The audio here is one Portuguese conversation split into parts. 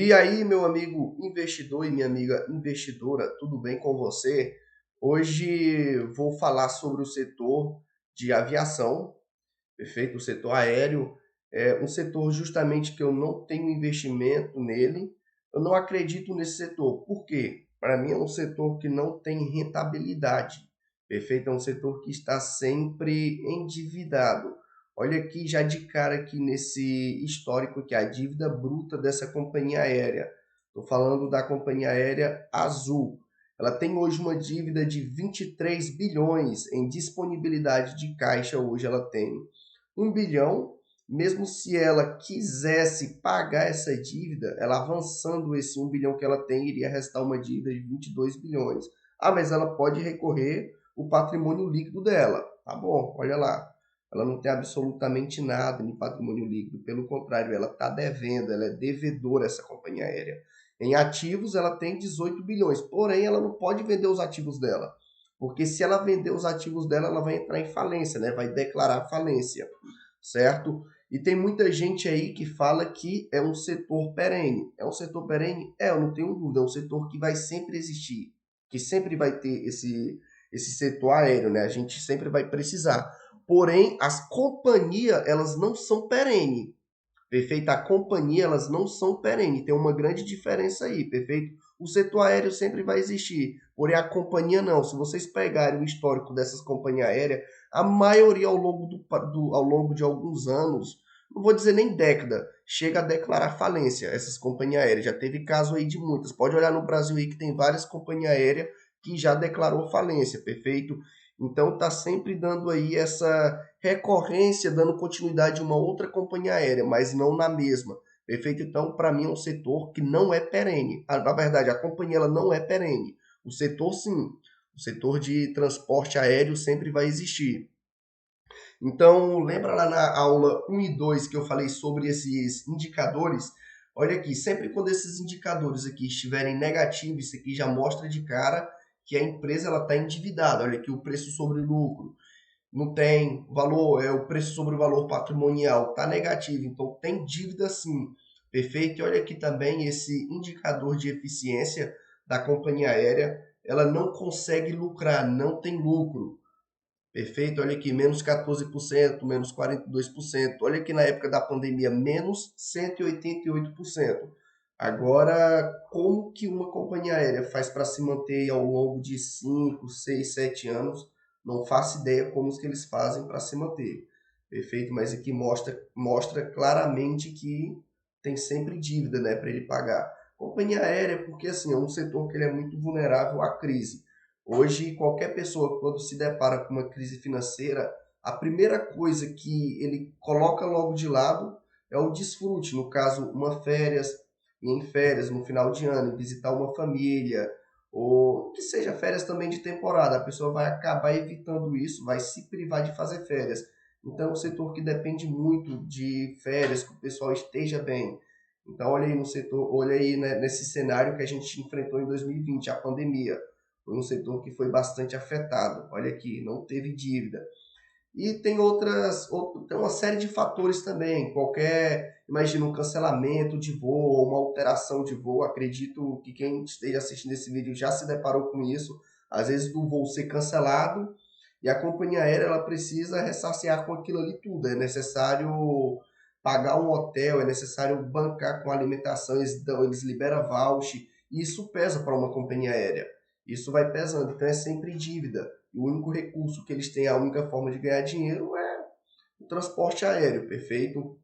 E aí, meu amigo investidor e minha amiga investidora, tudo bem com você? Hoje vou falar sobre o setor de aviação, perfeito? O setor aéreo é um setor justamente que eu não tenho investimento nele. Eu não acredito nesse setor. Por quê? Para mim é um setor que não tem rentabilidade, perfeito? É um setor que está sempre endividado. Olha aqui já de cara aqui nesse histórico que é a dívida bruta dessa companhia aérea. Estou falando da companhia aérea Azul. Ela tem hoje uma dívida de 23 bilhões em disponibilidade de caixa, hoje ela tem 1 bilhão. Mesmo se ela quisesse pagar essa dívida, ela avançando esse 1 bilhão que ela tem, iria restar uma dívida de 22 bilhões. Ah, mas ela pode recorrer o patrimônio líquido dela. Tá bom, olha lá. Ela não tem absolutamente nada em patrimônio líquido. Pelo contrário, ela está devendo, ela é devedora, essa companhia aérea. Em ativos, ela tem 18 bilhões. Porém, ela não pode vender os ativos dela. Porque se ela vender os ativos dela, ela vai entrar em falência, né? Vai declarar falência, certo? E tem muita gente aí que fala que é um setor perene. É um setor perene? É, eu não tenho dúvida. É um setor que vai sempre existir, que sempre vai ter esse setor aéreo, né? A gente sempre vai precisar. Porém, as companhias, elas não são perene. Perfeito? A companhia, elas não são perene. Tem uma grande diferença aí, perfeito? O setor aéreo sempre vai existir, porém a companhia não. Se vocês pegarem o histórico dessas companhias aéreas, a maioria ao longo de alguns anos, não vou dizer nem década, chega a declarar falência, essas companhias aéreas. Já teve caso aí de muitas. Pode olhar no Brasil aí que tem várias companhias aéreas que já declarou falência, perfeito? Então está sempre dando aí essa recorrência, dando continuidade a uma outra companhia aérea, mas não na mesma. Perfeito? Então, para mim, é um setor que não é perene. Na verdade, a companhia ela não é perene. O setor, sim. O setor de transporte aéreo sempre vai existir. Então, lembra lá na aula 1 e 2 que eu falei sobre esses indicadores? Olha aqui, sempre quando esses indicadores aqui estiverem negativos, isso aqui já mostra de cara que a empresa ela está endividada. Olha aqui o preço sobre lucro não tem valor, o preço sobre o valor patrimonial está negativo, então tem dívida sim, perfeito? E olha aqui também esse indicador de eficiência da companhia aérea, ela não consegue lucrar, não tem lucro, perfeito? Olha aqui, menos 14%, menos 42%, olha aqui na época da pandemia, menos 188%. Agora, como que uma companhia aérea faz para se manter ao longo de 5, 6, 7 anos? Não faço ideia como que eles fazem para se manter. Perfeito? Mas aqui mostra claramente que tem sempre dívida, né, para ele pagar. Companhia aérea, porque assim, é um setor que ele é muito vulnerável à crise. Hoje, qualquer pessoa, quando se depara com uma crise financeira, a primeira coisa que ele coloca logo de lado é o desfrute, no caso, uma férias, ir em férias no final de ano, visitar uma família, ou que seja férias também de temporada, a pessoa vai acabar evitando isso, vai se privar de fazer férias. Então, é um setor que depende muito de férias, que o pessoal esteja bem. Então, olha aí no setor, olha aí, né, nesse cenário que a gente enfrentou em 2020, a pandemia. Foi um setor que foi bastante afetado. Olha aqui, não teve dívida. E tem tem uma série de fatores também. Imagina um cancelamento de voo, uma alteração de voo. Acredito que quem esteja assistindo esse vídeo já se deparou com isso. Às vezes do voo ser cancelado e a companhia aérea ela precisa ressarciar com aquilo ali tudo. É necessário pagar um hotel, é necessário bancar com alimentação, eles liberam voucher. E isso pesa para uma companhia aérea. Isso vai pesando, então é sempre dívida. O único recurso que eles têm, a única forma de ganhar dinheiro é o transporte aéreo, perfeito?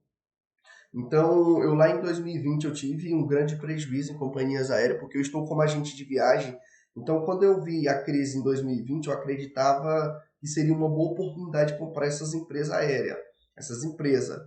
Então, eu lá em 2020 eu tive um grande prejuízo em companhias aéreas, porque eu estou como agente de viagem. Então, quando eu vi a crise em 2020, eu acreditava que seria uma boa oportunidade de comprar essas empresas aéreas, essas empresas.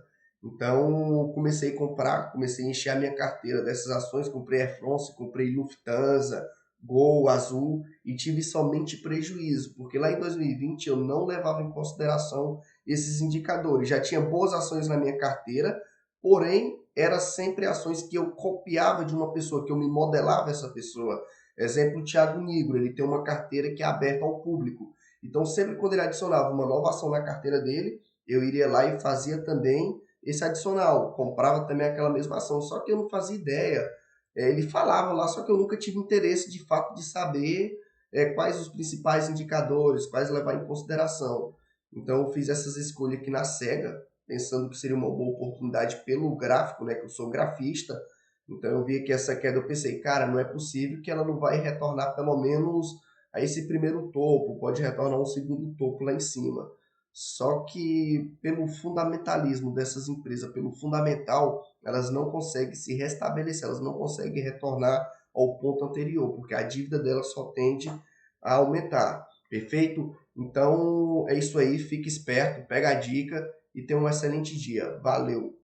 Então, comecei a comprar, comecei a encher a minha carteira dessas ações, comprei Air France, comprei Lufthansa, Gol, Azul, e tive somente prejuízo, porque lá em 2020 eu não levava em consideração esses indicadores. Já tinha boas ações na minha carteira, porém, era sempre ações que eu copiava de uma pessoa, que eu me modelava essa pessoa. Exemplo, o Thiago Nigro, ele tem uma carteira que é aberta ao público. Então, sempre quando ele adicionava uma nova ação na carteira dele, eu iria lá e fazia também esse adicional. Comprava também aquela mesma ação, só que eu não fazia ideia ele falava lá, só que eu nunca tive interesse de fato de saber quais os principais indicadores, quais levar em consideração. Então eu fiz essas escolhas aqui na SEGA, pensando que seria uma boa oportunidade pelo gráfico, né, que eu sou grafista. Então eu vi que essa queda, eu pensei, cara, não é possível que ela não vai retornar pelo menos a esse primeiro topo, pode retornar um segundo topo lá em cima. Só que pelo fundamentalismo dessas empresas, pelo fundamental, elas não conseguem se restabelecer, elas não conseguem retornar ao ponto anterior, porque a dívida delas só tende a aumentar. Perfeito? Então é isso aí, fique esperto, pega a dica e tenha um excelente dia. Valeu!